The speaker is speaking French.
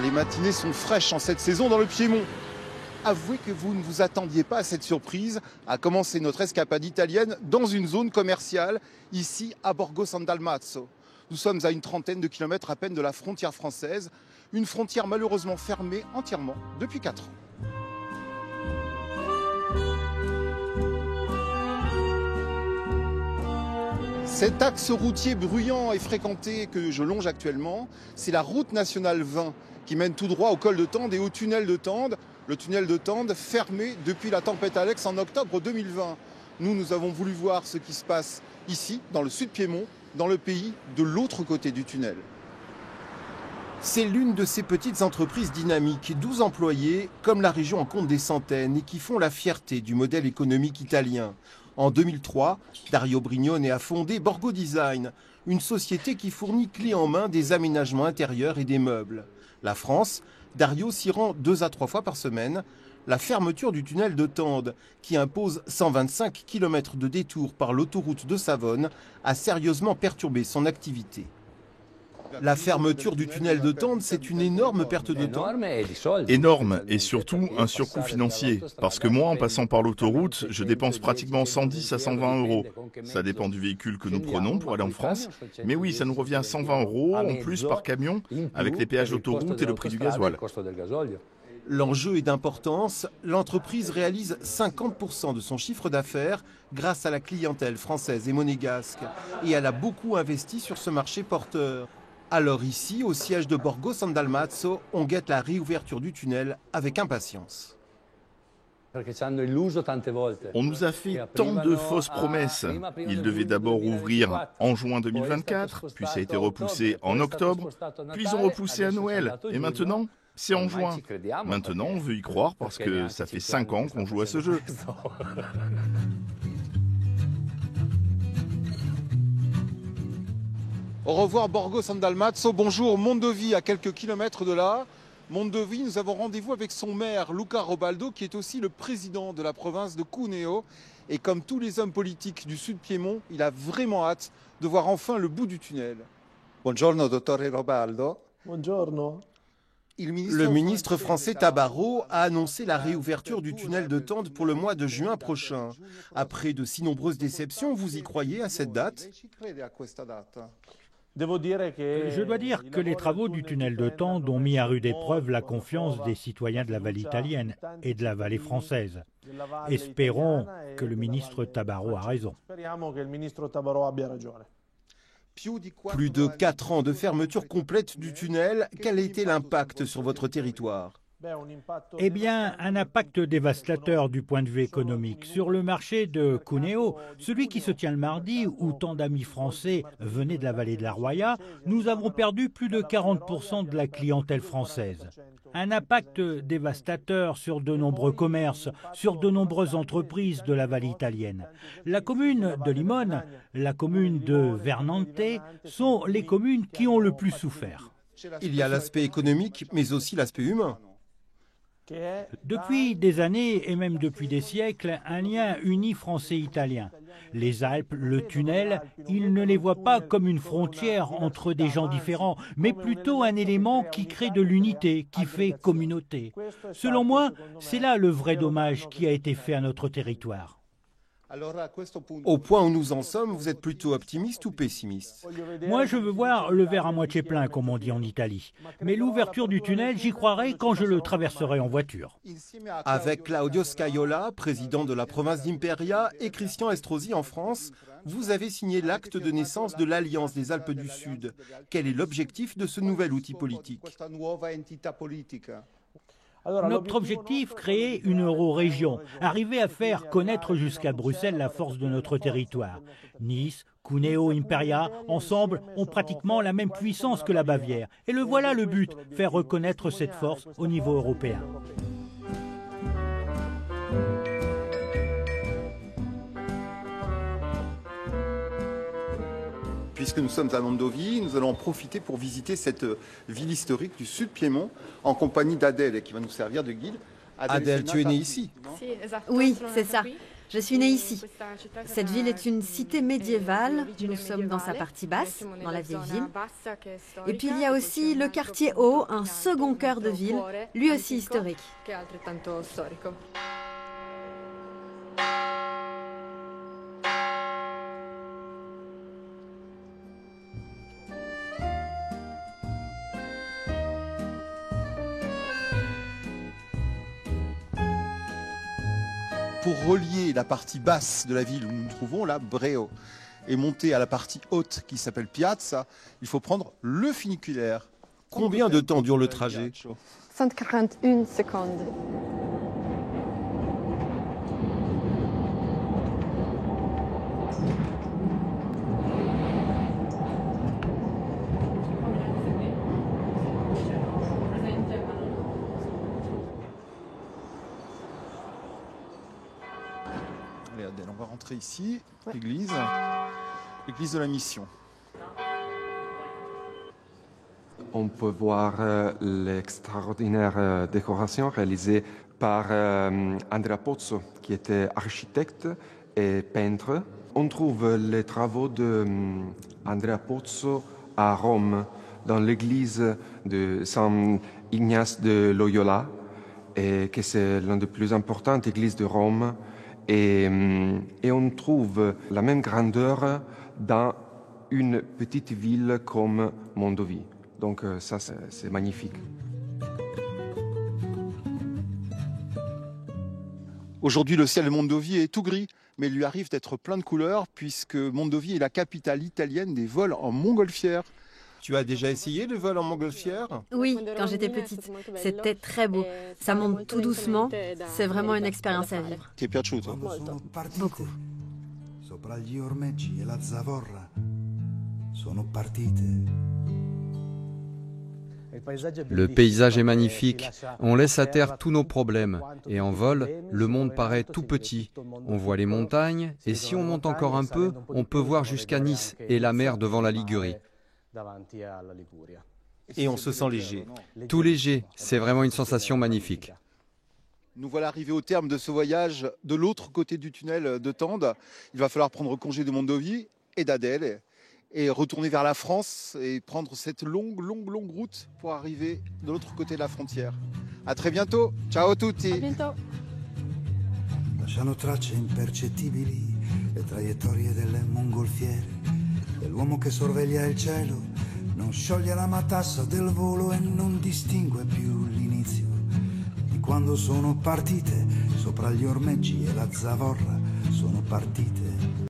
Les matinées sont fraîches en cette saison dans le Piémont. Avouez que vous ne vous attendiez pas à cette surprise, à commencer notre escapade italienne dans une zone commerciale, ici à Borgo San Dalmazzo. Nous sommes à une trentaine de kilomètres à peine de la frontière française, une frontière malheureusement fermée entièrement depuis 4 ans. Cet axe routier bruyant et fréquenté que je longe actuellement, c'est la route nationale 20 qui mène tout droit au col de Tende et au tunnel de Tende. Le tunnel de Tende fermé depuis la tempête Alex en octobre 2020. Nous avons voulu voir ce qui se passe ici, dans le sud Piémont, dans le pays de l'autre côté du tunnel. C'est l'une de ces petites entreprises dynamiques, 12 employés, comme la région en compte des centaines et qui font la fierté du modèle économique italien. En 2003, Dario Brignone a fondé Borgo Design, une société qui fournit clé en main des aménagements intérieurs et des meubles. La France, Dario s'y rend 2 à 3 fois par semaine. La fermeture du tunnel de Tende, qui impose 125 km de détour par l'autoroute de Savone, a sérieusement perturbé son activité. La fermeture du tunnel de Tende, c'est une énorme perte de temps. Énorme et surtout un surcoût financier. Parce que moi, en passant par l'autoroute, je dépense pratiquement 110 à 120 euros. Ça dépend du véhicule que nous prenons pour aller en France. Mais oui, ça nous revient à 120 euros en plus par camion, avec les péages d'autoroute et le prix du gasoil. L'enjeu est d'importance. L'entreprise réalise 50% de son chiffre d'affaires grâce à la clientèle française et monégasque. Et elle a beaucoup investi sur ce marché porteur. Alors ici, au siège de Borgo San Dalmazzo, on guette la réouverture du tunnel avec impatience. On nous a fait tant de fausses promesses. Il devait d'abord ouvrir en juin 2024, puis ça a été repoussé en octobre, puis ils ont repoussé à Noël. Et maintenant, c'est en juin. Maintenant, on veut y croire parce que ça fait 5 ans qu'on joue à ce jeu. Au revoir Borgo San Dalmazzo, bonjour Mondovì à quelques kilomètres de là. Mondovì, nous avons rendez-vous avec son maire Luca Robaldo qui est aussi le président de la province de Cuneo. Et comme tous les hommes politiques du sud Piémont, il a vraiment hâte de voir enfin le bout du tunnel. Buongiorno dottore Robaldo. Buongiorno. Le ministre français Tabarot a annoncé la réouverture du tunnel de Tende pour le mois de juin prochain. Après de si nombreuses déceptions, vous y croyez à cette date ? Je dois dire que les travaux du tunnel de Tende ont mis à rude épreuve la confiance des citoyens de la vallée italienne et de la vallée française. Espérons que le ministre Tabarot a raison. Plus de 4 ans de fermeture complète du tunnel, quel a été l'impact sur votre territoire ? Eh bien, un impact dévastateur du point de vue économique. Sur le marché de Cuneo, celui qui se tient le mardi, où tant d'amis français venaient de la vallée de la Roya, nous avons perdu plus de 40% de la clientèle française. Un impact dévastateur sur de nombreux commerces, sur de nombreuses entreprises de la vallée italienne. La commune de Limone, la commune de Vernante sont les communes qui ont le plus souffert. Il y a l'aspect économique, mais aussi l'aspect humain. Depuis des années et même depuis des siècles, un lien unit Français et Italiens. Les Alpes, le tunnel, ils ne les voient pas comme une frontière entre des gens différents, mais plutôt un élément qui crée de l'unité, qui fait communauté. Selon moi, c'est là le vrai dommage qui a été fait à notre territoire. Au point où nous en sommes, vous êtes plutôt optimiste ou pessimiste ? Moi, je veux voir le verre à moitié plein, comme on dit en Italie. Mais l'ouverture du tunnel, j'y croirai quand je le traverserai en voiture. Avec Claudio Scaiola, président de la province d'Imperia, et Christian Estrosi en France, vous avez signé l'acte de naissance de l'Alliance des Alpes du Sud. Quel est l'objectif de ce nouvel outil politique ? Notre objectif, créer une eurorégion, arriver à faire connaître jusqu'à Bruxelles la force de notre territoire. Nice, Cuneo, Imperia, ensemble, ont pratiquement la même puissance que la Bavière. Et le voilà le but, faire reconnaître cette force au niveau européen. Puisque nous sommes à Mondovì, nous allons en profiter pour visiter cette ville historique du sud Piémont en compagnie d'Adèle qui va nous servir de guide. Adèle, tu es née ici? Oui, c'est ça. Je suis née ici. Cette ville est une cité médiévale. Nous sommes dans sa partie basse, dans la vieille ville. Et puis il y a aussi le quartier haut, un second cœur de ville, lui aussi historique. Pour relier la partie basse de la ville où nous nous trouvons, là, Breo, et monter à la partie haute qui s'appelle Piazza, il faut prendre le funiculaire. Combien de temps dure le trajet? 141 secondes. Allez Adèle, on va rentrer ici, l'église de la Mission. On peut voir l'extraordinaire décoration réalisée par Andrea Pozzo, qui était architecte et peintre. On trouve les travaux de Andrea Pozzo à Rome, dans l'église de San Ignace de Loyola, et que c'est l'une des plus importantes églises de Rome. Et on trouve la même grandeur dans une petite ville comme Mondovì. Donc ça, c'est magnifique. Aujourd'hui, le ciel de Mondovì est tout gris, mais il lui arrive d'être plein de couleurs puisque Mondovì est la capitale italienne des vols en montgolfière. Tu as déjà essayé le vol en montgolfière? Oui, quand j'étais petite. C'était très beau. Ça monte tout doucement. C'est vraiment une expérience à vivre. Ti è piaciuto? Beaucoup. Sopra gli ormeggi e la zavorra sono partite. Le paysage est magnifique, on laisse à terre tous nos problèmes, et en vol, le monde paraît tout petit. On voit les montagnes, et si on monte encore un peu, on peut voir jusqu'à Nice et la mer devant la Ligurie. Et on se sent léger. Tout léger, c'est vraiment une sensation magnifique. Nous voilà arrivés au terme de ce voyage de l'autre côté du tunnel de Tende. Il va falloir prendre congé de Mondovì et d'Adèle et retourner vers la France et prendre cette longue route pour arriver de l'autre côté de la frontière. À très bientôt. Ciao a tutti. À bientôt. Lasciano tracce impercettibili le traiettorie delle mongolfiere e l'uomo che sorveglia il cielo non scioglie la matassa del volo e non distingue più l'inizio di quando sono partite sopra gli ormeggi e la zavorra sono partite.